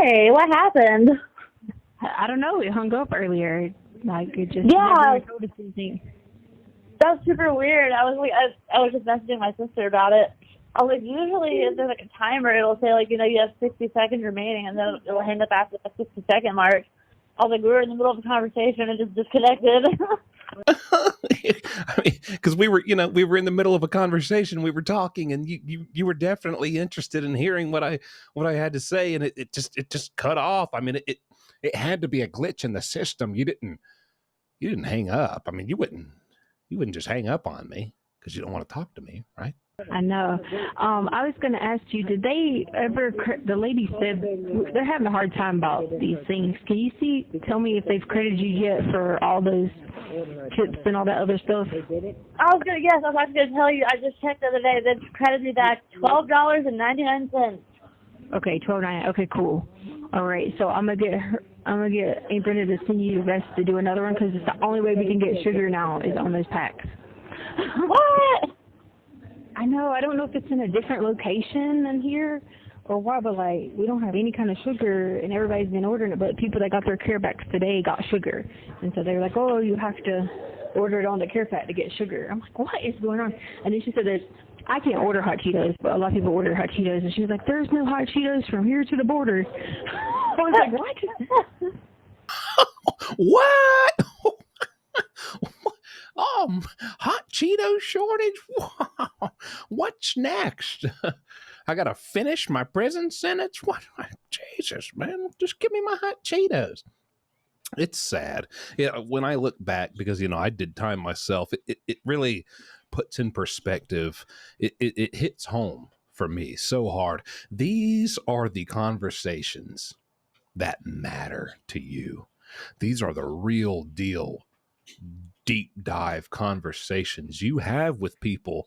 Hey, what happened? I don't know. It hung up earlier. Like it just Yeah, never noticed anything. that was super weird. I was like, I was just messaging my sister about it. I was like, usually if there's like a timer, it'll say like, you have 60 seconds remaining, and then it'll hang up after the 60-second mark. I was like, we were in the middle of a conversation and just disconnected. I mean, because we were in the middle of a conversation, we were talking, and you were definitely interested in hearing what I had to say, and it just cut off. I mean, it had to be a glitch in the system. You didn't hang up. I mean, you wouldn't just hang up on me because you don't want to talk to me, right? I know. I was going to ask you, did they ever? The lady said they're having a hard time about these things. Can you tell me if they've credited you yet for all those chips and all that other stuff? Yes, I was actually gonna tell you. I just checked the other day. They credited me back $12.99. Okay, 12.9. Okay, cool. All right, so I'm gonna get Aunt Brenda to send you the rest to do another one because it's the only way we can get sugar now is on those packs. What? I know. I don't know if it's in a different location than here or what, but like we don't have any kind of sugar, and everybody's been ordering it. But people that got their care packs today got sugar, and so they were like, "Oh, you have to order it on the care pack to get sugar." I'm like, "What is going on?" And then she said, I can't order hot Cheetos, but a lot of people order hot Cheetos, and she was like, "There's no hot Cheetos from here to the border." I was like, "What?" What? Hot Cheeto shortage? Wow. What's next? I gotta finish my prison sentence? What? Jesus, man, just give me my hot Cheetos. It's sad. Yeah, when I look back, because I did time myself, it really puts in perspective. It hits home for me so hard. These are the conversations that matter to you. These are the real deal, deep dive conversations you have with people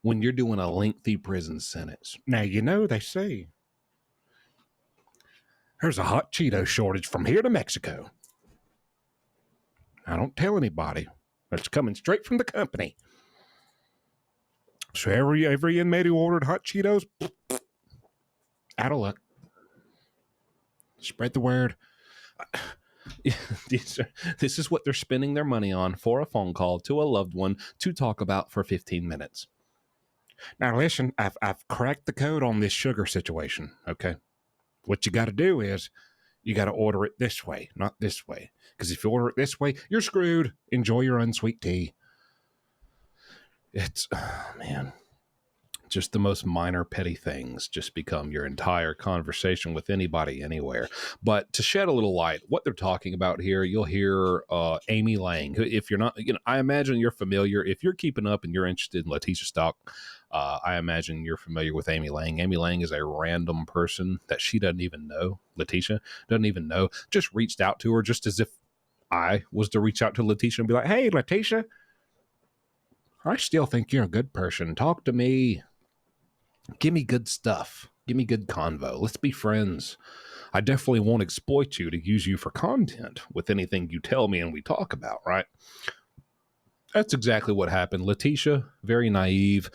when you're doing a lengthy prison sentence. Now, they say there's a hot Cheeto shortage from here to Mexico. I don't tell anybody. It's coming straight from the company. So every inmate who ordered hot Cheetos, out of luck. Spread the word. This is what they're spending their money on for a phone call to a loved one to talk about for 15 minutes. Now listen, I've cracked the code on this sugar situation, okay? What you got to do is you got to order it this way, not this way. Because if you order it this way, you're screwed. Enjoy your unsweet tea. It's, man, just the most minor petty things just become your entire conversation with anybody anywhere. But to shed a little light, what they're talking about here, you'll hear Amy Lang. If you're not, I imagine you're familiar. If you're keeping up and you're interested in Letecia Stauch, I imagine you're familiar with Amy Lang. Amy Lang is a random person that she doesn't even know. Letecia doesn't even know. Just reached out to her just as if I was to reach out to Letecia and be like, "Hey, Letecia, I still think you're a good person. Talk to me. Give me good stuff. Give me good convo. Let's be friends. I definitely won't exploit you to use you for content with anything you tell me and we talk about," right? That's exactly what happened. Letecia, very naive,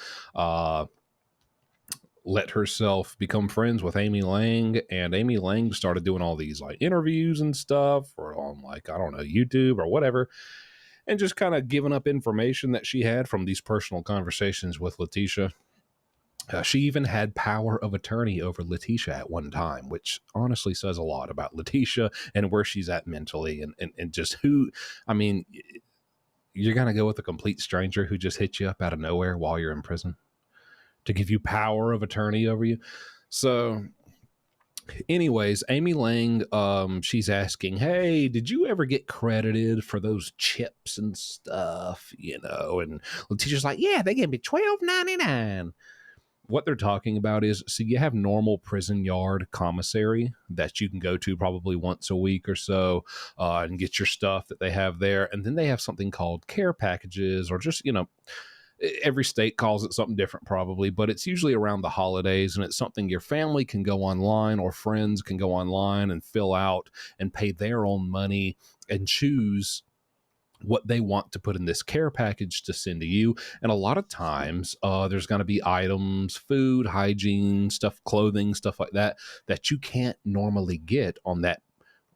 let herself become friends with Amy Lang, and Amy Lang started doing all these like interviews and stuff or on like, I don't know, YouTube or whatever, and just kind of giving up information that she had from these personal conversations with Letecia. She even had power of attorney over Letecia at one time, which honestly says a lot about Letecia and where she's at mentally and just who, I mean, you're going to go with a complete stranger who just hit you up out of nowhere while you're in prison to give you power of attorney over you. So anyways, Amy Lang, she's asking, "Hey, did you ever get credited for those chips and stuff?" And Leticia's like, "Yeah, they gave me $12.99. What they're talking about is, so you have normal prison yard commissary that you can go to probably once a week or so and get your stuff that they have there. And then they have something called care packages, or just, every state calls it something different probably, but it's usually around the holidays, and it's something your family can go online or friends can go online and fill out and pay their own money and choose what they want to put in this care package to send to you. And a lot of times there's going to be items, food, hygiene, stuff, clothing, stuff like that, that you can't normally get on that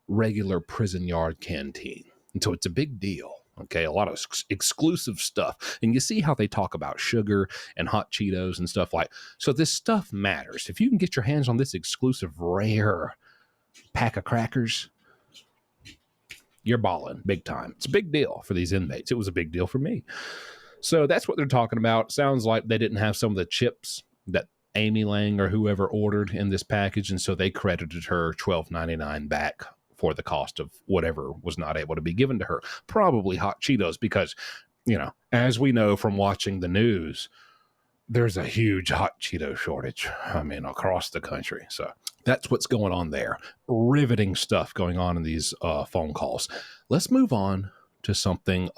regular prison yard canteen. And so it's a big deal. Okay, a lot of exclusive stuff. And you see how they talk about sugar and hot Cheetos and stuff like. So this stuff matters. If you can get your hands on this exclusive rare pack of crackers, you're balling big time. It's a big deal for these inmates. It was a big deal for me. So that's what they're talking about. Sounds like they didn't have some of the chips that Amy Lang or whoever ordered in this package, and so they credited her $12.99 back for the cost of whatever was not able to be given to her. Probably hot Cheetos, because, you know, as we know from watching the news, there's a huge hot Cheeto shortage. I mean, across the country. So that's what's going on there. Riveting stuff going on in these phone calls. Let's move on to something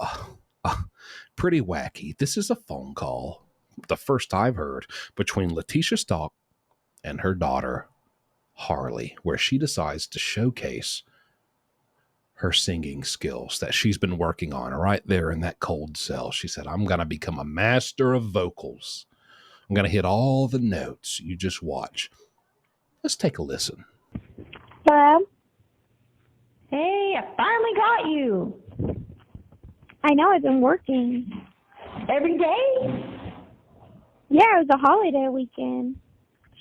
pretty wacky. This is a phone call, the first I've heard, between Letecia Stauch and her daughter, Harley, where she decides to showcase her singing skills that she's been working on right there in that cold cell. She said, I'm going to become a master of vocals. I'm going to hit all the notes. You just watch. Let's take a listen. Hello? Hey, I finally got you. I know, I've been working. Every day? Yeah, it was a holiday weekend.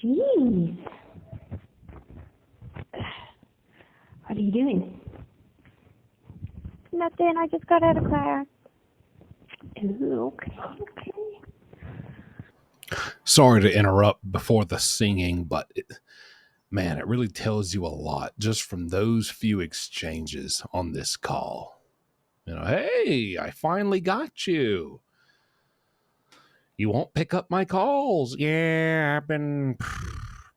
Jeez. What are you doing? Nothing, I just got out of class. Ooh, okay. Sorry to interrupt before the singing, but man, it really tells you a lot just from those few exchanges on this call. You know, hey, I finally got you. You won't pick up my calls. Yeah, I've been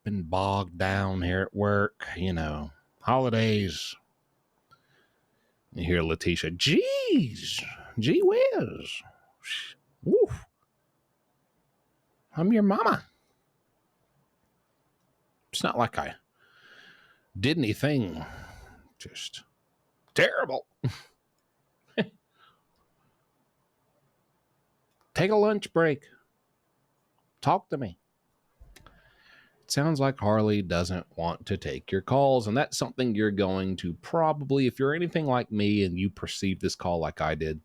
bogged down here at work. You know, holidays. You hear Letecia, geez, gee whiz. Woof. I'm your mama. It's not like I did anything just terrible. Take a lunch break. Talk to me. It sounds like Harley doesn't want to take your calls, and that's something you're going to probably, if you're anything like me and you perceive this call like I did,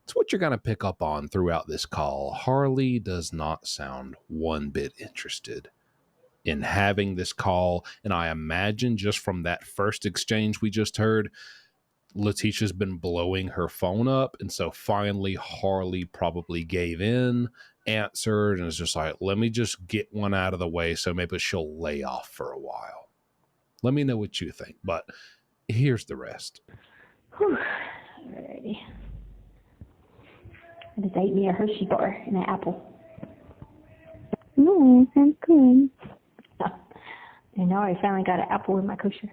it's what you're going to pick up on throughout this call. Harley does not sound one bit interested in having this call, and I imagine just from that first exchange we just heard, Letecia's been blowing her phone up, and so finally Harley probably gave in, answered, and is just like, let me just get one out of the way so maybe she'll lay off for a while. Let me know what you think, but here's the rest. Whew. Alrighty. I just ate me a Hershey bar and an apple. Sounds good. And now I finally got an apple in my kosher.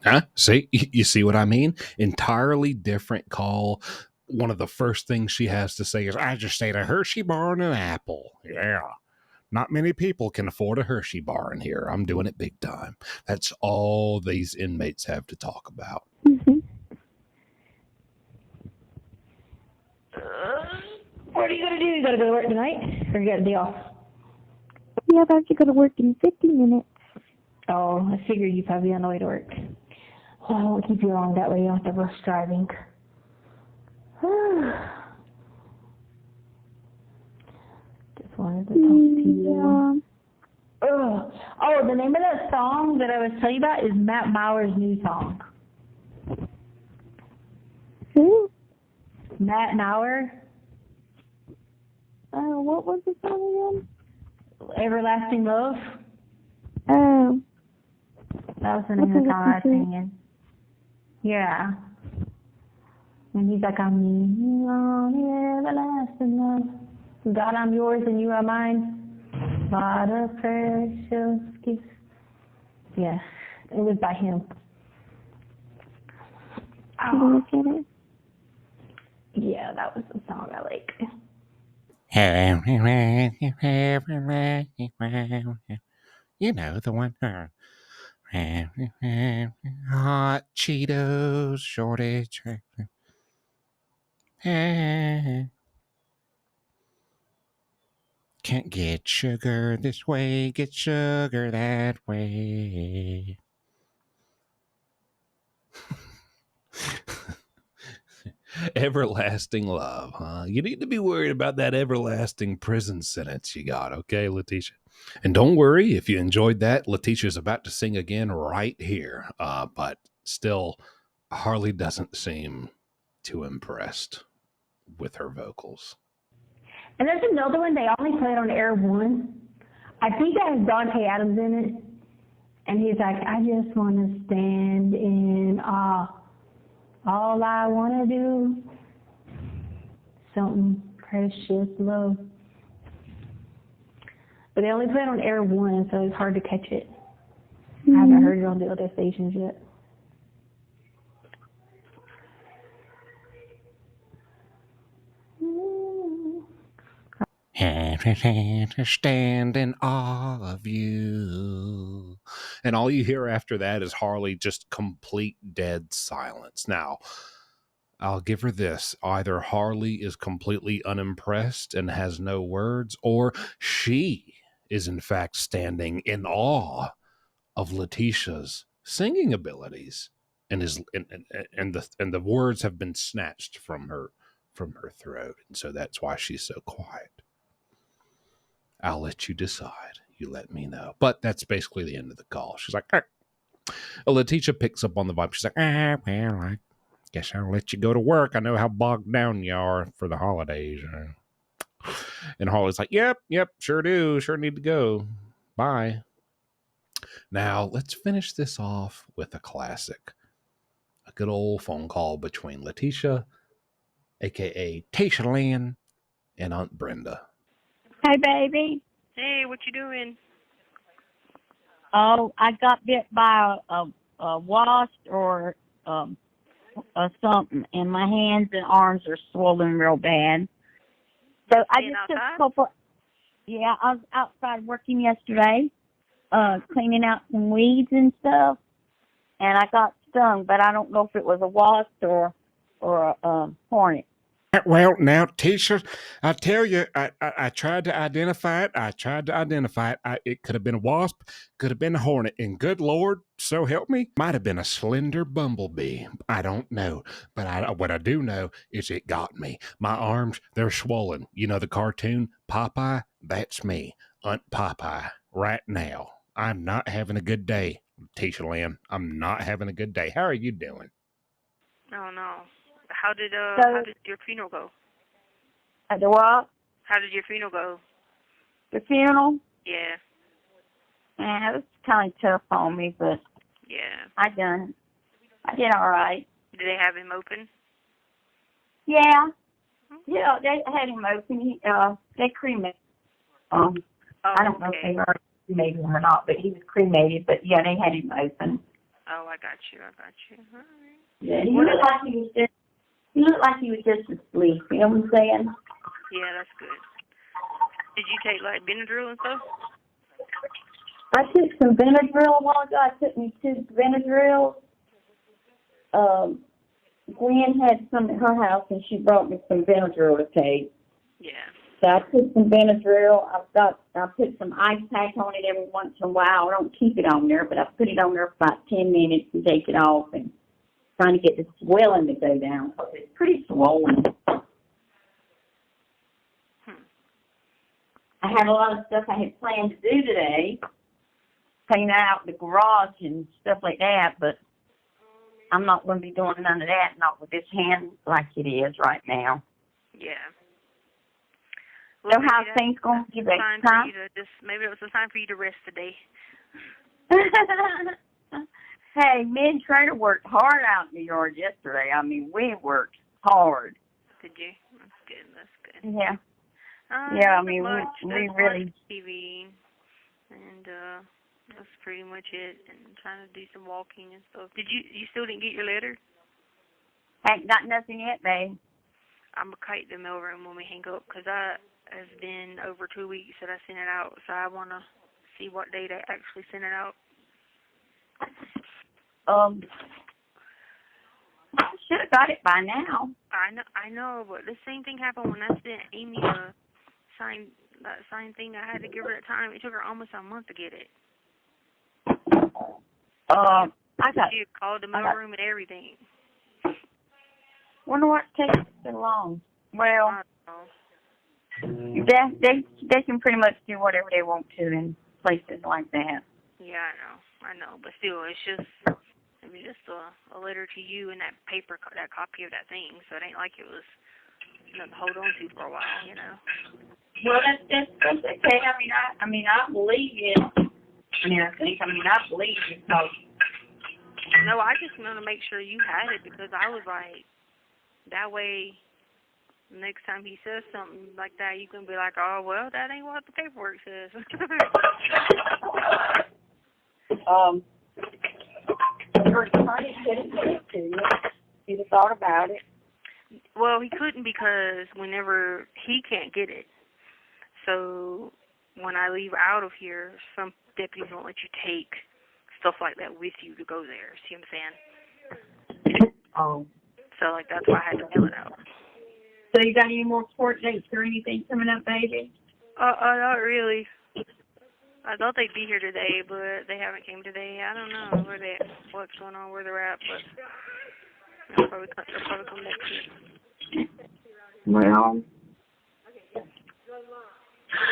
Huh? See? You see what I mean? Entirely different call. One of the first things she has to say is, I just ate a Hershey bar and an apple. Yeah. Not many people can afford a Hershey bar in here. I'm doing it big time. That's all these inmates have to talk about. Mm-hmm. What are you going to do? You got to go to work tonight? Or you got a day off? Yeah, I've actually got to work in 50 minutes. Oh, I figured you'd probably be on the way to work. So I won't keep you long. That way you don't have to rush driving. Just wanted to talk to you. Oh, the name of that song that I was telling you about is Matt Mauer's new song. Who? Matt Mauer. What was the song again? Everlasting Love. Oh. That was the name of the song I was singing. Yeah. And he's like, I'm the everlasting love. God, I'm yours and you are mine. What a precious gift. Yeah, it was by him. Oh. Did you look at it? Yeah, that was the song I like. You know, the one. Hot Cheetos shortage. Can't get sugar this way, get sugar that way. Everlasting love, huh? You need to be worried about that everlasting prison sentence you got, okay, Letecia? And don't worry if you enjoyed that. Leticia's about to sing again right here, but still, Harley doesn't seem too impressed with her vocals. And there's another one they only played on Air One. I think that has Dante Adams in it. And he's like, I just want to stand in awe. All I want to do, something precious love. But they only play it on Air One, so it's hard to catch it. I haven't heard it on the other stations yet. To stand in awe of you. And all you hear after that is Harley, just complete dead silence. Now, I'll give her this. Either Harley is completely unimpressed and has no words, or she is in fact standing in awe of Leticia's singing abilities, and the words have been snatched from her throat, and so that's why she's so quiet. I'll let you decide. You let me know. But that's basically the end of the call. She's like, Letecia picks up on the vibe. She's like, well, I guess I'll let you go to work. I know how bogged down you are for the holidays. And Harley's like, yep, sure do. Sure need to go. Bye. Now, let's finish this off with a classic. A good old phone call between Letecia, a.k.a. Tasha Lynn, and Aunt Brenda. Hey, baby. Hey, what you doing? Oh, I got bit by a wasp or something, and my hands and arms are swollen real bad. So I just took a couple. Yeah, I was outside working yesterday, cleaning out some weeds and stuff, and I got stung, but I don't know if it was a wasp or a hornet. Well, now, Tisha, I tell you, I tried to identify it. It could have been a wasp, could have been a hornet, and good Lord, so help me, might have been a slender bumblebee. I don't know, but what I do know is it got me. My arms, they're swollen. You know the cartoon Popeye? That's me, Aunt Popeye, right now. I'm not having a good day, Tisha Lynn. I'm not having a good day. How are you doing? Oh no. How did your funeral go? The what? How did your funeral go? The funeral? Yeah. Man, it was kind of tough on me, but yeah. I did all right. Did they have him open? Yeah. Yeah, they had him open. They cremated. I don't know if they already cremated him or not, but he was cremated. But yeah, they had him open. Oh, I got you. All right. Yeah, he looked like he was just asleep. You know what I'm saying? Yeah, that's good. Did you take like Benadryl and stuff? I took some Benadryl a while ago. I took me 2 Benadryl. Gwen had some at her house, and she brought me some Benadryl to take. Yeah. So I took some Benadryl. I put some ice pack on it every once in a while. I don't keep it on there, but I put it on there for about 10 minutes and take it off, and trying to get the swelling to go down because it's pretty swollen. I had a lot of stuff I had planned to do today, clean out the garage and stuff like that, but I'm not going to be doing none of that, not with this hand like it is right now. Yeah. So how's things going for you, baby? Maybe it was a time for you to rest today. Hey, me and Trader worked hard out in the yard yesterday. I mean, we worked hard. Did you? That's good. Yeah. I mean, we really... TV, and that's pretty much it, and trying to do some walking and stuff. You still didn't get your letter? Ain't got nothing yet, babe. I'm going to kite the mailroom when we hang up, because it's been over 2 weeks that I sent it out, so I want to see what date I actually sent it out. I should have got it by now. I know, but the same thing happened when I sent Amy the signed thing. I had to give her that time. It took her almost a month to get it. I got. She called the mailroom and everything. Wonder what takes so long. Well, I don't know. they can pretty much do whatever they want to in places like that. Yeah, I know, but still, it was just a letter to you and that paper, that copy of that thing. So it ain't like it was nothing to hold on to for a while, you know. Well, that's okay. I believe it. I believe it. So. No, I just want to make sure you had it because I was like, that way, next time he says something like that, you can be like, oh, well, that ain't what the paperwork says. Somebody couldn't get it to you. You'd have thought about it. Well, he couldn't because whenever he can't get it. So when I leave out of here, some deputies won't let you take stuff like that with you to go there. See what I'm saying? Oh. So, like, that's why I had to mail it out. So you got any more court dates or anything coming up, baby? Not really. I thought they'd be here today, but they haven't came today. I don't know what's going on, where they're at, but they'll probably come next week. Well,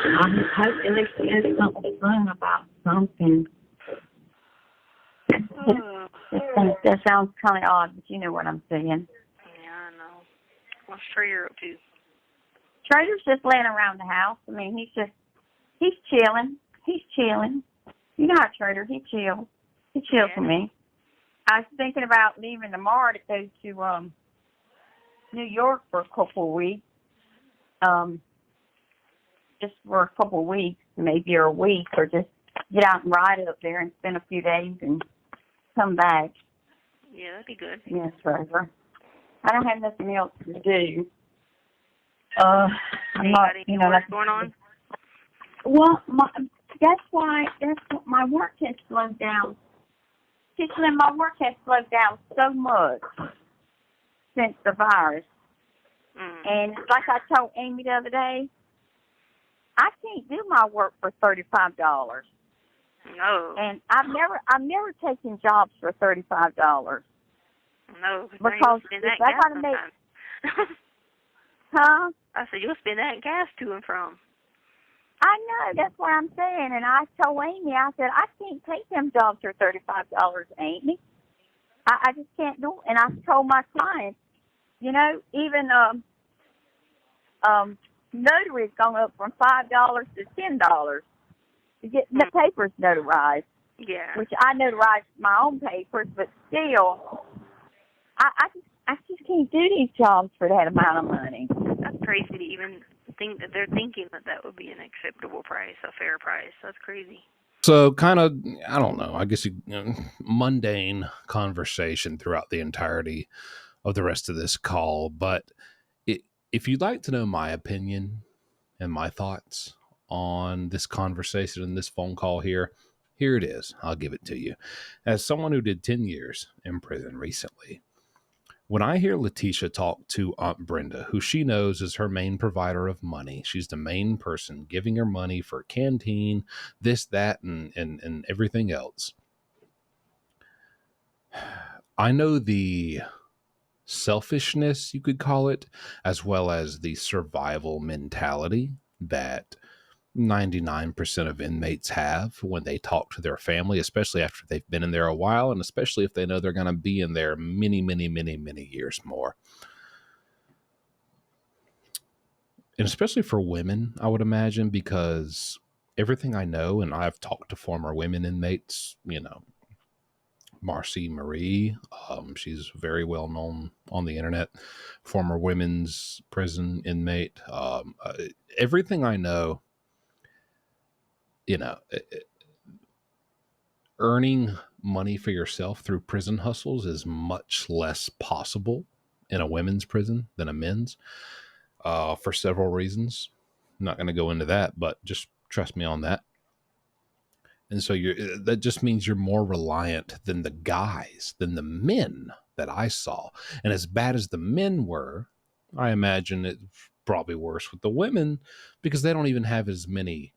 I hope at least there's something fun about something. That sounds kind of odd, but you know what I'm saying. Yeah, I know. What's Trader up to? Trader's just laying around the house. I mean, he's chilling. He's chilling. You know how Trader, he chills. He chills for me. I was thinking about leaving tomorrow to go to New York for a couple of weeks. Just for a couple of weeks, maybe a week, or just get out and ride up there and spend a few days and come back. Yeah, that'd be good. Yes, Rover. I don't have nothing else to do. I'm not, what's going on? Well, that's what my work has slowed down. Cicely, my work has slowed down so much since the virus. And like I told Amy the other day, I can't do my work for $35. No. And I've never taken jobs for $35. No, because if I gotta make. Huh? I said you'll spend that in gas to and from. I know, that's what I'm saying. And I told Amy, I said, I can't take them jobs for $35, Amy. I just can't do it. And I told my clients, even notary's gone up from $5 to $10 to get the papers notarized. Yeah. Which I notarize my own papers, but still, I just can't do these jobs for that amount of money. That's crazy to even think that they're thinking that would be an acceptable price, a fair price. That's crazy. So kind of, I don't know, I guess mundane conversation throughout the entirety of the rest of this call. But if you'd like to know my opinion and my thoughts on this conversation and this phone call here it is. I'll give it to you. As someone who did 10 years in prison recently, when I hear Letecia talk to Aunt Brenda, who she knows is her main provider of money, she's the main person giving her money for canteen, this, that, and everything else. I know the selfishness, you could call it, as well as the survival mentality that 99% of inmates have when they talk to their family, especially after they've been in there a while, and especially if they know they're going to be in there many, many, many, many years more. And especially for women, I would imagine, because everything I know, and I've talked to former women inmates, Marcy Marie, she's very well known on the internet, former women's prison inmate. Everything I know, earning money for yourself through prison hustles is much less possible in a women's prison than a men's, for several reasons. I'm not going to go into that, but just trust me on that. And so that just means you're more reliant than the guys, than the men that I saw. And as bad as the men were, I imagine it's probably worse with the women because they don't even have as many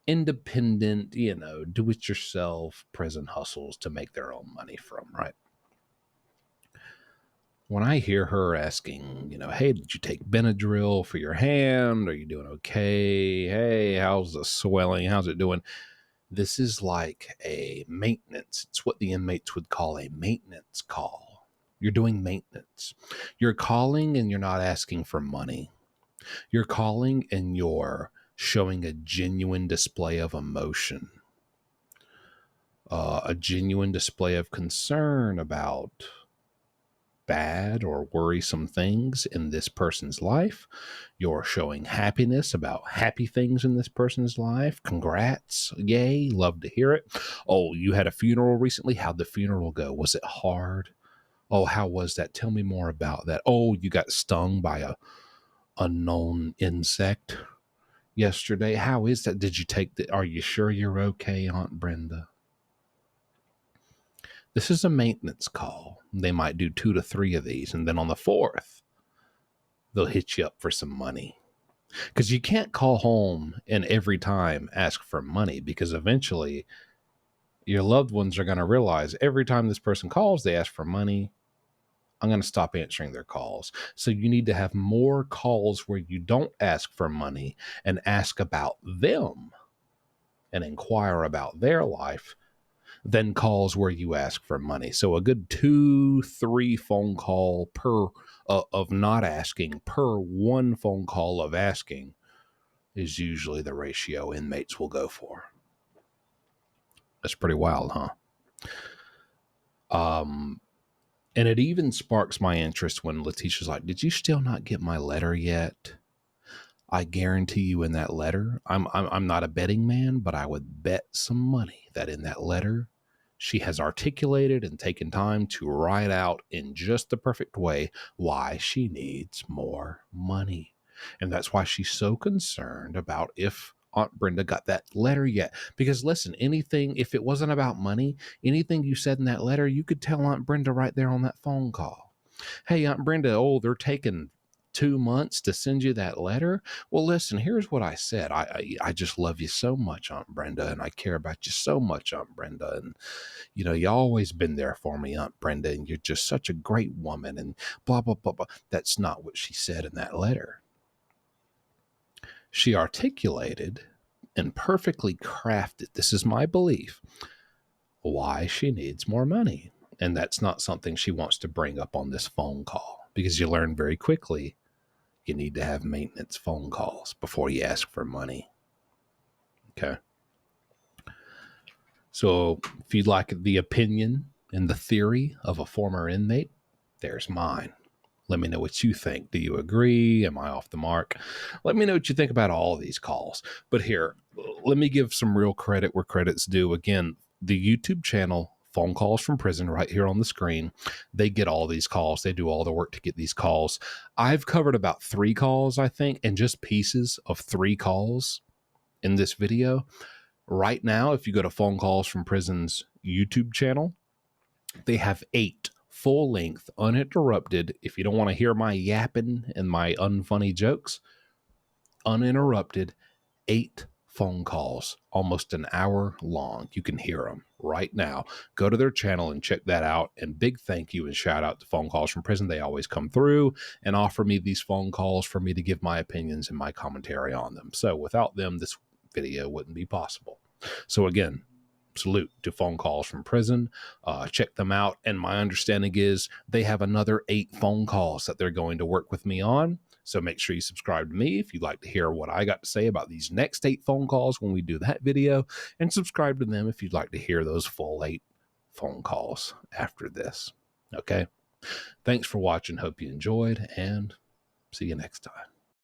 independent, do-it-yourself prison hustles to make their own money from, right? When I hear her asking, hey, did you take Benadryl for your hand? Are you doing okay? Hey, how's the swelling? How's it doing? This is like a maintenance. It's what the inmates would call a maintenance call. You're doing maintenance. You're calling and you're not asking for money. You're calling and you're showing a genuine display of emotion, a genuine display of concern about bad or worrisome things in this person's life. You're showing happiness about happy things in this person's life. Congrats. Yay. Love to hear it. Oh, you had a funeral recently. How'd the funeral go? Was it hard? Oh, how was that? Tell me more about that. Oh, you got stung by a unknown insect yesterday. How is that? Did you take are you sure you're okay, Aunt Brenda? This is a maintenance call. They might do 2 to 3 of these, and then on the 4th, they'll hit you up for some money. Because you can't call home and every time ask for money, because eventually your loved ones are going to realize every time this person calls, they ask for money, I'm going to stop answering their calls. So you need to have more calls where you don't ask for money and ask about them and inquire about their life than calls where you ask for money. So a good 2-3 phone call per of not asking per 1 phone call of asking is usually the ratio inmates will go for. That's pretty wild, huh? And it even sparks my interest when Letecia's like, did you still not get my letter yet? I guarantee you in that letter, I'm not a betting man, but I would bet some money that in that letter, she has articulated and taken time to write out in just the perfect way why she needs more money. And that's why she's so concerned about if Aunt Brenda got that letter yet. Because listen, if it wasn't about money, anything you said in that letter, you could tell Aunt Brenda right there on that phone call. Hey, Aunt Brenda, they're taking 2 months to send you that letter. Well, listen, here's what I said. I just love you so much, Aunt Brenda, and I care about you so much, Aunt Brenda. And, you always been there for me, Aunt Brenda, and you're just such a great woman and blah, blah, blah, blah. That's not what she said in that letter. She articulated and perfectly crafted, this is my belief, why she needs more money. And that's not something she wants to bring up on this phone call, because you learn very quickly you need to have maintenance phone calls before you ask for money. Okay. So if you'd like the opinion and the theory of a former inmate, there's mine. Let me know what you think. Do you agree? Am I off the mark? Let me know what you think about all these calls. But here, let me give some real credit where credit's due. Again, the YouTube channel, Phone Calls from Prison, right here on the screen. They get all these calls. They do all the work to get these calls. I've covered about 3 calls, I think, and just pieces of 3 calls in this video. Right now, if you go to Phone Calls from Prison's YouTube channel, they have 8 full-length, uninterrupted, if you don't want to hear my yapping and my unfunny jokes, uninterrupted 8 phone calls, almost an hour long. You can hear them right now. Go to their channel and check that out. And big thank you and shout out to Phone Calls from Prison. They always come through and offer me these phone calls for me to give my opinions and my commentary on them. So without them, this video wouldn't be possible. So again, salute to Phone Calls from Prison. Check them out. And my understanding is they have another 8 phone calls that they're going to work with me on. So make sure you subscribe to me if you'd like to hear what I got to say about these next 8 phone calls when we do that video, and subscribe to them if you'd like to hear those full 8 phone calls after this. Okay. Thanks for watching. Hope you enjoyed, and see you next time.